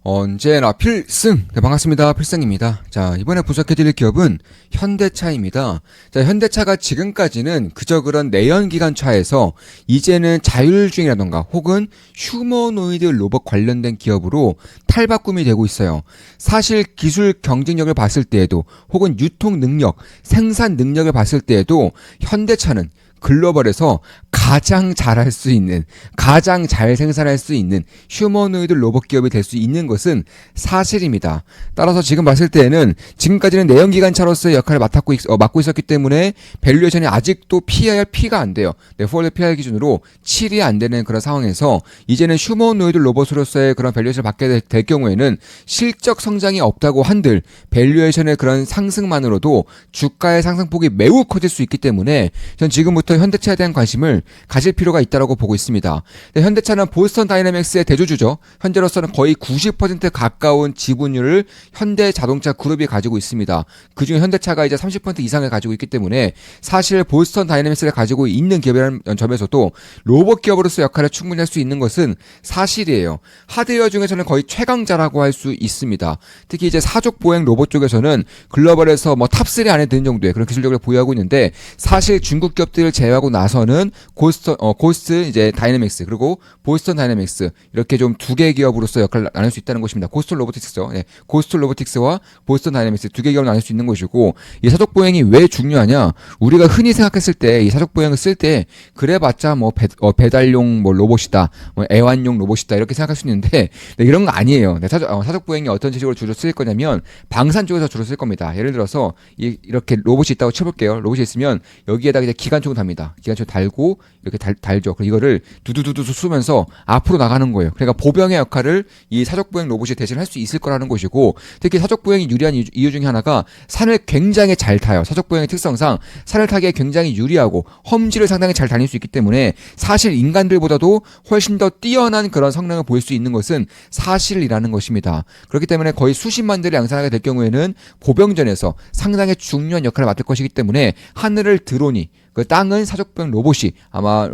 언제나 필승! 네, 반갑습니다. 필승입니다. 자, 이번에 분석해드릴 기업은 현대차입니다. 자, 현대차가 지금까지는 그저 그런 내연기관차에서 이제는 자율주행이라던가 혹은 휴머노이드 로봇 관련된 기업으로 탈바꿈이 되고 있어요. 사실 기술 경쟁력을 봤을 때에도 혹은 유통 능력, 생산 능력을 봤을 때에도 현대차는 글로벌에서 가장 잘할 수 있는, 가장 잘 생산할 수 있는 휴머노이드 로봇 기업이 될 수 있는 것은 사실입니다. 따라서 지금 봤을 때에는 지금까지는 내연기관차로서의 역할을 맡고 있었기 때문에 밸류에이션이 아직도 PER P가 안 돼요. 포워드 PER 기준으로 7이 안 되는 그런 상황에서 이제는 휴머노이드 로봇으로서의 그런 밸류에이션을 받게 될 경우에는 실적 성장이 없다고 한들 밸류에이션의 그런 상승만으로도 주가의 상승폭이 매우 커질 수 있기 때문에 전 지금부터 현대차에 대한 관심을 가질 필요가 있다고 보고 있습니다. 현대차는 보스턴 다이내믹스의 대주주죠. 현재로서는 거의 90% 가까운 지분율을 현대자동차 그룹이 가지고 있습니다. 그중에 현대차가 이제 30% 이상을 가지고 있기 때문에 사실 보스턴 다이내믹스를 가지고 있는 기업이라는 점에서도 로봇 기업으로서 역할을 충분히 할 수 있는 것은 사실이에요. 하드웨어 중에서는 거의 최강자라고 할 수 있습니다. 특히 이제 사족 보행 로봇 쪽에서는 글로벌에서 뭐 탑3 안에 드는 정도의 그런 기술력을 보유하고 있는데 사실 중국 기업들을 제외하고 나서는 고스트 이제 다이내믹스 그리고 보스턴 다이내믹스 이렇게 좀 두 개 기업으로서 역할을 나눌 수 있다는 것입니다. 고스트 로보틱스죠. 네, 고스트 로보틱스와 보스턴 다이내믹스 두 개 기업을 나눌 수 있는 것이고 이 사족 보행이 왜 중요하냐? 우리가 흔히 생각했을 때 이 사족 보행을 쓸 때 그래봤자 뭐 배달용 뭐 로봇이다, 뭐 애완용 로봇이다 이렇게 생각할 수 있는데 네, 이런 거 아니에요. 네, 사족 보행이 어떤 식으로 주로 쓰일 거냐면 방산 쪽에서 주로 쓸 겁니다. 예를 들어서 이렇게 로봇이 있다고 쳐볼게요. 로봇이 있으면 여기에다가 이제 기관총 답니다. 기관총 달고 이렇게 달죠. 그리고 이거를 두두두두 쏘면서 앞으로 나가는 거예요. 그러니까 보병의 역할을 이 사족보행 로봇이 대신할 수 있을 거라는 것이고 특히 사족보행이 유리한 이유 중에 하나가 산을 굉장히 잘 타요. 사족보행의 특성상 산을 타기에 굉장히 유리하고 험지를 상당히 잘 다닐 수 있기 때문에 사실 인간들보다도 훨씬 더 뛰어난 그런 성능을 보일 수 있는 것은 사실이라는 것입니다. 그렇기 때문에 거의 수십만 대를 양산하게 될 경우에는 보병전에서 상당히 중요한 역할을 맡을 것이기 때문에 하늘을 드론이 그 땅은 사족보행 로봇이 아마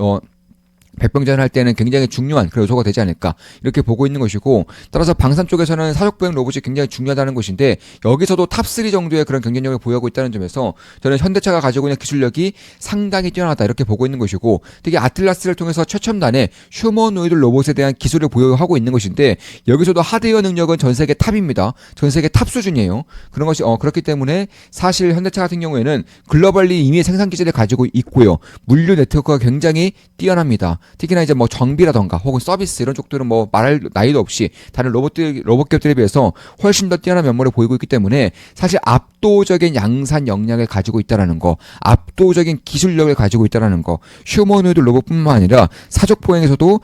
백병전을 할 때는 굉장히 중요한 그런 요소가 되지 않을까 이렇게 보고 있는 것이고 따라서 방산 쪽에서는 사족보행 로봇이 굉장히 중요하다는 것인데 여기서도 탑3 정도의 그런 경쟁력을 보유하고 있다는 점에서 저는 현대차가 가지고 있는 기술력이 상당히 뛰어나다 이렇게 보고 있는 것이고 특히 아틀라스를 통해서 최첨단의 휴머노이드 로봇에 대한 기술을 보유하고 있는 것인데 여기서도 하드웨어 능력은 전 세계 탑입니다. 전 세계 탑 수준이에요. 그런 것이 그렇기 때문에 사실 현대차 같은 경우에는 글로벌리 이미 생산 기지를 가지고 있고요. 물류 네트워크가 굉장히 뛰어납니다. 특히나 이제 뭐 정비라던가 혹은 서비스 이런 쪽들은 뭐 말할 나위도 없이 다른 로봇 기업들에 비해서 훨씬 더 뛰어난 면모를 보이고 있기 때문에 사실 압도적인 양산 역량을 가지고 있다라는 거, 압도적인 기술력을 가지고 있다라는 거, 휴머노이드 로봇뿐만 아니라 사족 보행에서도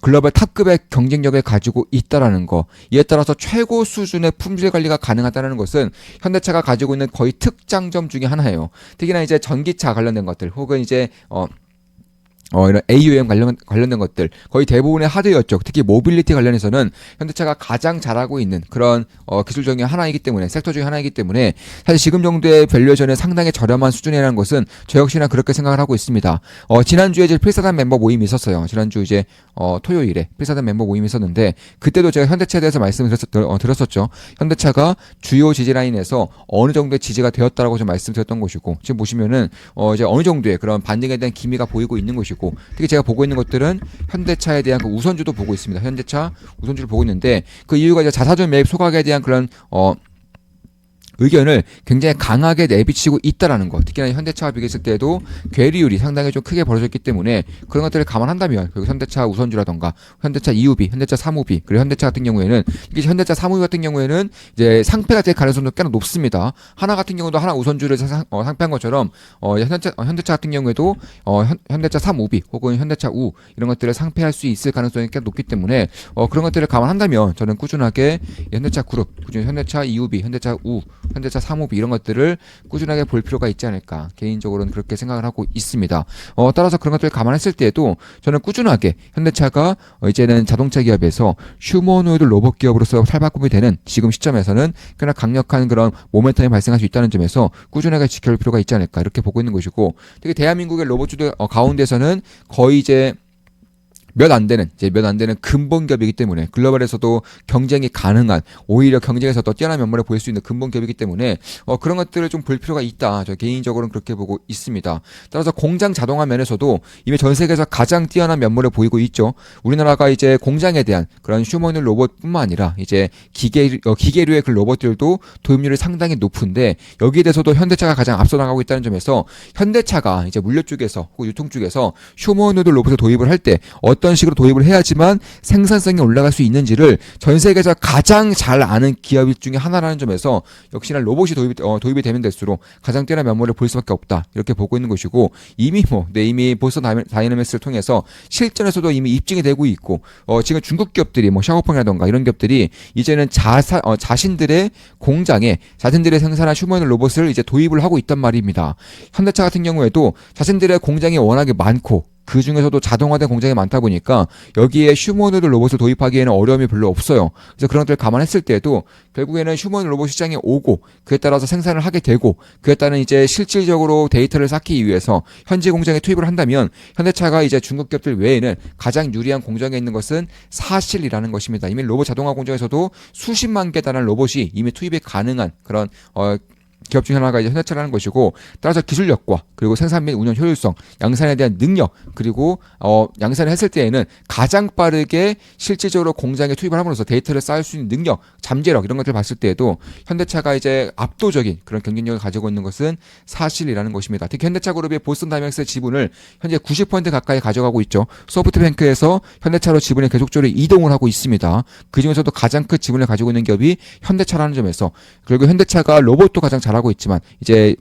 글로벌 탑급의 경쟁력을 가지고 있다라는 거. 이에 따라서 최고 수준의 품질 관리가 가능하다는 것은 현대차가 가지고 있는 거의 특장점 중에 하나예요. 특히나 이제 전기차 관련된 것들 혹은 이제 이런 AUM 관련된 것들 거의 대부분의 하드웨어 쪽 특히 모빌리티 관련해서는 현대차가 가장 잘하고 있는 그런 기술 중에 하나이기 때문에 섹터 중에 하나이기 때문에 사실 지금 정도의 밸류에이션은 상당히 저렴한 수준이라는 것은 저 역시나 그렇게 생각을 하고 있습니다. 지난주에 이제 필사단 멤버 모임이 있었어요. 지난주 이제 토요일에 필사단 멤버 모임이 있었는데 그때도 제가 현대차에 대해서 말씀을 드렸었죠. 현대차가 주요 지지라인에서 어느 정도의 지지가 되었다라고 좀 말씀드렸던 것이고 지금 보시면은 이제 어느 정도의 그런 반등에 대한 기미가 보이고 있는 것이고 특히 제가 보고 있는 것들은 현대차에 대한 그 우선주도 보고 있습니다. 현대차 우선주를 보고 있는데 그 이유가 이제 자사주 매입 소각에 대한 그런 의견을 굉장히 강하게 내비치고 있다라는 것. 특히나 현대차와 비교했을 때도 괴리율이 상당히 좀 크게 벌어졌기 때문에 그런 것들을 감안한다면 그리고 현대차 우선주라던가 현대차 2우비, 현대차 3우비 그리고 현대차 같은 경우에는 이게 현대차 3우비 같은 경우에는 이제 상패가 될 가능성도 꽤나 높습니다. 하나 같은 경우도 하나 우선주를 상패한 것처럼 현대차 같은 경우에도 현대차 3우비 혹은 현대차 우 이런 것들을 상패할 수 있을 가능성이 꽤 높기 때문에 그런 것들을 감안한다면 저는 꾸준하게 현대차 그룹, 꾸준히 현대차 2우비, 현대차 우 현대차 3호비 이런 것들을 꾸준하게 볼 필요가 있지 않을까 개인적으로는 그렇게 생각을 하고 있습니다. 따라서 그런 것들을 감안했을 때에도 저는 꾸준하게 현대차가 이제는 자동차 기업에서 휴머노이드 로봇 기업으로서 탈바꿈이 되는 지금 시점에서는 꽤나 강력한 그런 모멘텀이 발생할 수 있다는 점에서 꾸준하게 지켜볼 필요가 있지 않을까 이렇게 보고 있는 것이고 특히 대한민국의 로봇주들 가운데서는 거의 이제 몇 안 되는 근본 기업이기 때문에 글로벌에서도 경쟁이 가능한 오히려 경쟁에서 더 뛰어난 면모를 보일 수 있는 근본 기업이기 때문에 그런 것들을 좀 볼 필요가 있다. 저 개인적으로는 그렇게 보고 있습니다. 따라서 공장 자동화 면에서도 이미 전 세계에서 가장 뛰어난 면모를 보이고 있죠. 우리나라가 이제 공장에 대한 그런 휴머노id 로봇뿐만 아니라 이제 기계류의 그 로봇들도 도입률이 상당히 높은데 여기에 대해서도 현대차가 가장 앞서 나가고 있다는 점에서 현대차가 이제 물류 쪽에서 혹은 유통 쪽에서 휴머노id 로봇을 도입을 할 때 어떤 식으로 도입을 해야지만 생산성이 올라갈 수 있는지를 전 세계에서 가장 잘 아는 기업 중에 하나라는 점에서 역시나 로봇이 도입이 되면 될수록 가장 뛰어난 면모를 볼 수밖에 없다. 이렇게 보고 있는 것이고 이미 보스턴 다이내믹스를 통해서 실전에서도 이미 입증이 되고 있고 지금 중국 기업들이 샤오펑이라던가 이런 기업들이 이제는 자신들의 공장에 자신들의 생산한 휴머노id 로봇을 이제 도입을 하고 있단 말입니다. 현대차 같은 경우에도 자신들의 공장이 워낙에 많고 그 중에서도 자동화된 공장이 많다 보니까 여기에 휴머노id 로봇을 도입하기에는 어려움이 별로 없어요. 그래서 그런 것들을 감안했을 때도 결국에는 휴머노id 로봇 시장에 오고 그에 따라서 생산을 하게 되고 그에 따른 이제 실질적으로 데이터를 쌓기 위해서 현지 공장에 투입을 한다면 현대차가 이제 중국 기업들 외에는 가장 유리한 공정에 있는 것은 사실이라는 것입니다. 이미 로봇 자동화 공정에서도 수십만 개 달하는 로봇이 이미 투입이 가능한 그런 기업 중 하나가 이제 현대차라는 것이고 따라서 기술력과 그리고 생산 및 운영 효율성, 양산에 대한 능력 그리고 양산을 했을 때에는 가장 빠르게 실질적으로 공장에 투입을 함으로써 데이터를 쌓을 수 있는 능력, 잠재력 이런 것들을 봤을 때에도 현대차가 이제 압도적인 그런 경쟁력을 가지고 있는 것은 사실이라는 것입니다. 특히 현대차 그룹의 보스턴 다이내믹스의 지분을 현재 90% 가까이 가져가고 있죠. 소프트뱅크에서 현대차로 지분을 계속적으로 이동을 하고 있습니다. 그 중에서도 가장 큰 지분을 가지고 있는 기업이 현대차라는 점에서 그리고 현대차가 로봇도 가장 잘하고 있지만 이제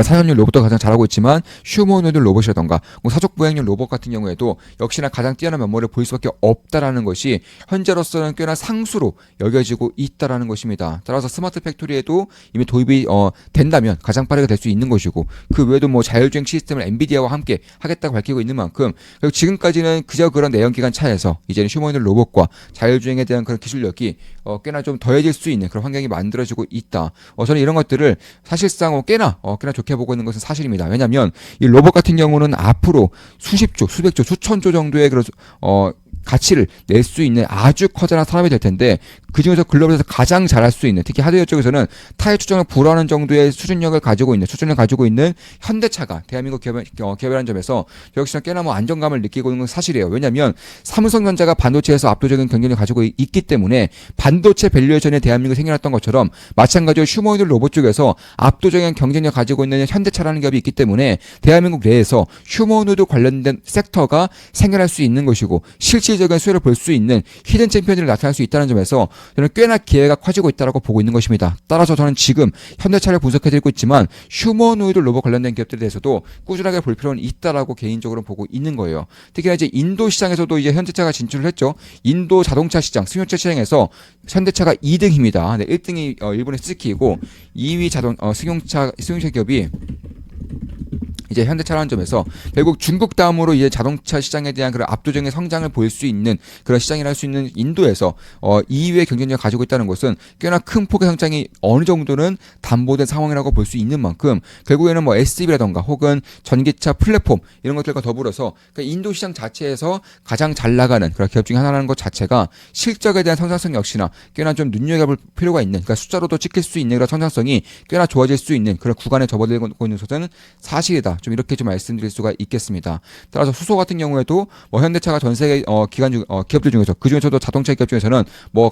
산업용 로봇도 가장 잘하고 있지만 휴머노id 로봇이라던가 사족 보행용 로봇 같은 경우에도 역시나 가장 뛰어난 면모를 보일 수밖에 없다라는 것이 현재로서는 꽤나 상수로 여겨지고 있다라는 것입니다. 따라서 스마트 팩토리에도 이미 도입이 된다면 가장 빠르게 될 수 있는 것이고 그 외에도 자율주행 시스템을 엔비디아와 함께 하겠다고 밝히고 있는 만큼 그리고 지금까지는 그저 그런 내연기관 차에서 이제는 휴머노id 로봇과 자율주행에 대한 그런 기술력이 꽤나 좀 더해질 수 있는 그런 환경이 만들어지고 있다. 저는 이런 것들을 사실상 꽤나 좋게 보고 있는 것은 사실입니다. 왜냐하면 이 로봇 같은 경우는 앞으로 수십조, 수백조, 수천조 정도의 그런 가치를 낼 수 있는 아주 커다란 산업이 될 텐데 그중에서 글로벌에서 가장 잘할 수 있는 특히 하드웨어 쪽에서는 타의 추정을 불허하는 정도의 수준력을 가지고 있는 현대차가 대한민국 기업이라는 점에서 역시나 꽤나 안정감을 느끼고 있는 건 사실이에요. 왜냐하면 삼성전자가 반도체에서 압도적인 경쟁력을 가지고 있기 때문에 반도체 밸류에이션에 대한민국이 생겨났던 것처럼 마찬가지로 휴머노id 로봇 쪽에서 압도적인 경쟁력을 가지고 있는 현대차라는 기업이 있기 때문에 대한민국 내에서 휴머노id 관련된 섹터가 생겨날 수 있는 것이고 실질적인 수혜를 볼 수 있는 히든 챔피언들이 나타날 수 있다는 점에서 저는 꽤나 기회가 커지고 있다고 보고 있는 것입니다. 따라서 저는 지금 현대차를 분석해드리고 있지만 휴머노id 로봇 관련된 기업들에 대해서도 꾸준하게 볼 필요는 있다라고 개인적으로 보고 있는 거예요. 특히나 이제 인도 시장에서도 이제 현대차가 진출을 했죠. 인도 자동차 시장, 승용차 시장에서 현대차가 2등입니다. 네, 1등이 일본의 스즈키이고 2위 승용차 기업이 이제 현대차라는 점에서 결국 중국 다음으로 이제 자동차 시장에 대한 그런 압도적인 성장을 보일 수 있는 그런 시장이라 할 수 있는 인도에서 2위의 경쟁력을 가지고 있다는 것은 꽤나 큰 폭의 성장이 어느 정도는 담보된 상황이라고 볼 수 있는 만큼 결국에는 SUV라던가 혹은 전기차 플랫폼 이런 것들과 더불어서 그러니까 인도 시장 자체에서 가장 잘 나가는 그런 기업 중에 하나라는 것 자체가 실적에 대한 성장성 역시나 꽤나 좀 눈여겨볼 필요가 있는 그러니까 숫자로도 찍힐 수 있는 그런 성장성이 꽤나 좋아질 수 있는 그런 구간에 접어들고 있는 것은 사실이다. 좀 이렇게 좀 말씀드릴 수가 있겠습니다. 따라서 수소 같은 경우에도 현대차가 전 세계 기업들 중에서 그 중에서도 자동차 기업 중에서는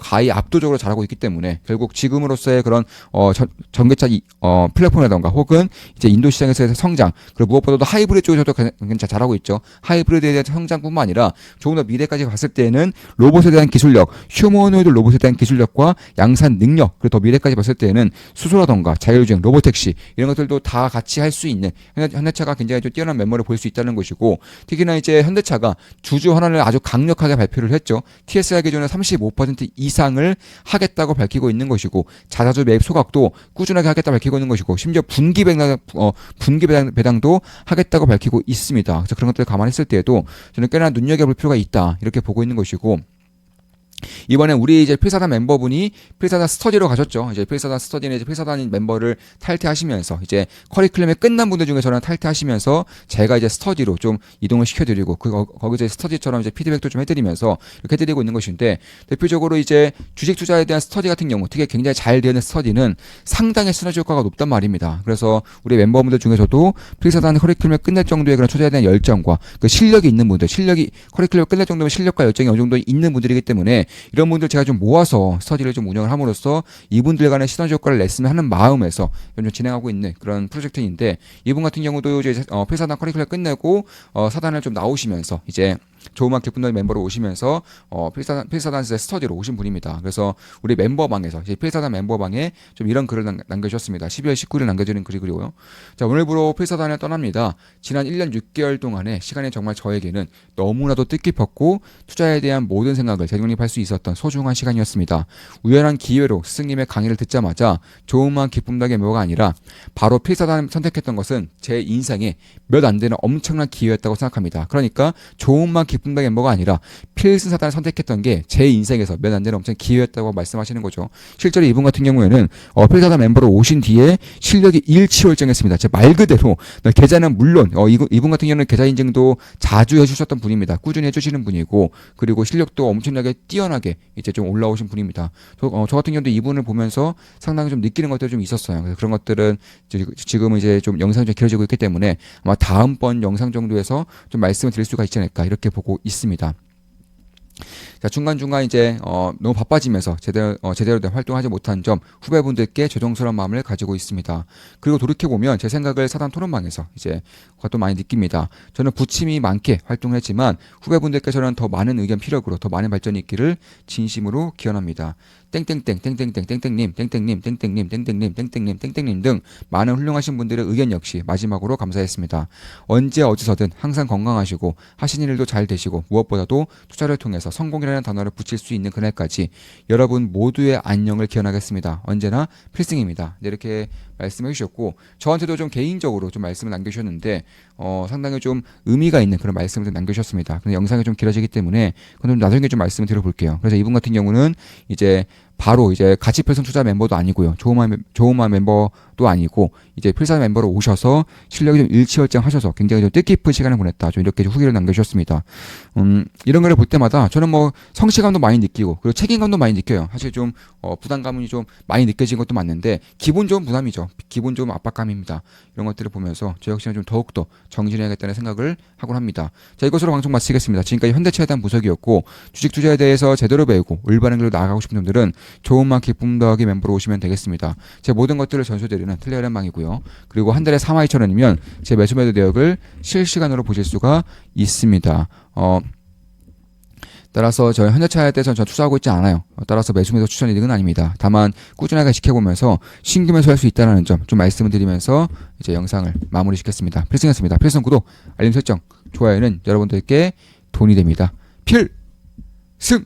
가히 압도적으로 잘하고 있기 때문에 결국 지금으로서의 그런 전기차 플랫폼이라던가 혹은 이제 인도 시장에서의 성장 그리고 무엇보다도 하이브리드 쪽에서도 굉장히 잘하고 있죠. 하이브리드에 대한 성장뿐만 아니라 조금 더 미래까지 봤을 때는 로봇에 대한 기술력, 휴머노이드 로봇에 대한 기술력과 양산 능력 그리고 더 미래까지 봤을 때는 수소라던가 자율주행, 로보택시 이런 것들도 다 같이 할 수 있는 현대차가 굉장히 좀 뛰어난 면모를 볼 수 있다는 것이고 특히나 이제 현대차가 주주 환원을 아주 강력하게 발표를 했죠. TSR 기준의 35% 이상을 하겠다고 밝히고 있는 것이고 자사주 매입 소각도 꾸준하게 하겠다 밝히고 있는 것이고 심지어 분기 배당도 하겠다고 밝히고 있습니다. 그래서 그런 것들을 감안했을 때에도 저는 꽤나 눈여겨볼 필요가 있다 이렇게 보고 있는 것이고 이번에 우리 이제 필사단 멤버분이 필사단 스터디로 가셨죠. 이제 필사단 스터디는 이제 필사단 멤버를 탈퇴하시면서 이제 커리큘럼이 끝난 분들 중에서는 탈퇴하시면서 제가 이제 스터디로 좀 이동을 시켜드리고 거기서 스터디처럼 이제 피드백도 좀 해드리면서 이렇게 해드리고 있는 것인데 대표적으로 이제 주식 투자에 대한 스터디 같은 경우 특히 굉장히 잘 되는 스터디는 상당히 시너지 효과가 높단 말입니다. 그래서 우리 멤버분들 중에서도 필사단 커리큘럼을 끝낼 정도의 그런 투자에 대한 열정과 그 실력이 있는 분들, 실력이 커리큘럼을 끝낼 정도면 실력과 열정이 어느 정도 있는 분들이기 때문에 이런 분들 제가 좀 모아서 스터디를 좀 운영을 함으로써 이분들 간의 시너지 효과를 냈으면 하는 마음에서 좀 진행하고 있는 그런 프로젝트인데 이분 같은 경우도 이제 필사단 커리큘럼 끝내고 사단을 좀 나오시면서 이제 조그만 기쁨의 멤버로 오시면서 필사단 스터디로 오신 분입니다. 그래서 우리 멤버방에서 이제 필사단 멤버방에 좀 이런 글을 남겨주셨습니다. 12월 19일 남겨드린 글이고요. 자, 오늘부로 필사단을 떠납니다. 지난 1년 6개월 동안의 시간이 정말 저에게는 너무나도 뜻깊었고 투자에 대한 모든 생각을 재정립할 수 있었던 소중한 시간이었습니다. 우연한 기회로 스승님의 강의를 듣자마자 조그만 기쁨닭의 멤버가 아니라 바로 필사단을 선택했던 것은 제 인생에 몇 안 되는 엄청난 기회였다고 생각합니다. 그러니까 조금만 기쁨닭 멤버가 아니라 필승 사단을 선택했던 게 제 인생에서 몇 안 되는 엄청 기회였다고 말씀하시는 거죠. 실제로 이분 같은 경우에는 필사단 멤버로 오신 뒤에 실력이 일치월장했습니다. 제 말 그대로 계좌는 물론 이분 같은 경우는 계좌 인증도 자주 해주셨던 분입니다. 꾸준히 해주시는 분이고 그리고 실력도 엄청나게 뛰어나게 이제 좀 올라오신 분입니다. 저 같은 경우도 이분을 보면서 상당히 좀 느끼는 것들이 좀 있었어요. 그래서 그런 것들은 지금은 이제 좀 영상이 좀 길어지고 있기 때문에 아마 다음번 영상 정도에서 좀 말씀을 드릴 수가 있지 않을까 이렇게 보고 있습니다. 자, 중간중간 이제 너무 바빠지면서 제대로 된 활동하지 못한 점 후배분들께 죄송스러운 마음을 가지고 있습니다. 그리고 돌이켜보면 제 생각을 사단 토론방에서 이제 그것도 많이 느낍니다. 저는 부침이 많게 활동을 했지만 후배분들께서는 더 많은 의견 피력으로 더 많은 발전이 있기를 진심으로 기원합니다. 땡땡땡 땡땡땡 땡땡님 땡땡님 땡땡님 땡땡님 땡땡님 땡땡님 등 많은 훌륭하신 분들의 의견 역시 마지막으로 감사했습니다. 언제 어디서든 항상 건강하시고 하시는 일도 잘 되시고 무엇보다도 투자를 통해서 성공이라는 단어를 붙일 수 있는 그날까지 여러분 모두의 안녕을 기원하겠습니다. 언제나 필승입니다. 네, 이렇게 말씀해 주셨고 저한테도 좀 개인적으로 좀 말씀을 남겨주셨는데 상당히 좀 의미가 있는 그런 말씀을 좀 남겨주셨습니다. 근데 영상이 좀 길어지기 때문에 그건 나중에 좀 말씀을 드려볼게요. 그래서 이분 같은 경우는 이제 바로 이제 가치 편성 투자 멤버도 아니고요. 조그만 멤버도 아니고 이제 필사 멤버로 오셔서 실력이 좀 일치월장하셔서 굉장히 좀 뜻깊은 시간을 보냈다. 좀 이렇게 좀 후기를 남겨주셨습니다. 이런 거를 볼 때마다 저는 뭐 성취감도 많이 느끼고 그리고 책임감도 많이 느껴요. 사실 좀 부담감이 좀 많이 느껴진 것도 맞는데 기분 좋은 부담이죠. 기분 좋은 압박감입니다. 이런 것들을 보면서 저 역시는 좀 더욱더 정진해야겠다는 생각을 하곤 합니다. 자, 이것으로 방송 마치겠습니다. 지금까지 현대차에 대한 분석이었고 주식 투자에 대해서 제대로 배우고 올바른 길로 나아가고 싶은 분들은 좋은만 기쁨 더하기 멤버로 오시면 되겠습니다. 제 모든 것들을 전수드리는 텔레그램방이고요. 그리고 한 달에 42,000원이면 제 매수 매도 내역을 실시간으로 보실 수가 있습니다. 따라서 저희 현대차에 대해서는 저 투자하고 있지 않아요. 따라서 매수 매도 추천 이득은 아닙니다. 다만 꾸준하게 지켜보면서 신규 매수할 수 있다는 점 좀 말씀을 드리면서 이제 영상을 마무리 짓겠습니다. 필승이었습니다. 필승 구독, 알림 설정, 좋아요는 여러분들께 돈이 됩니다. 필승!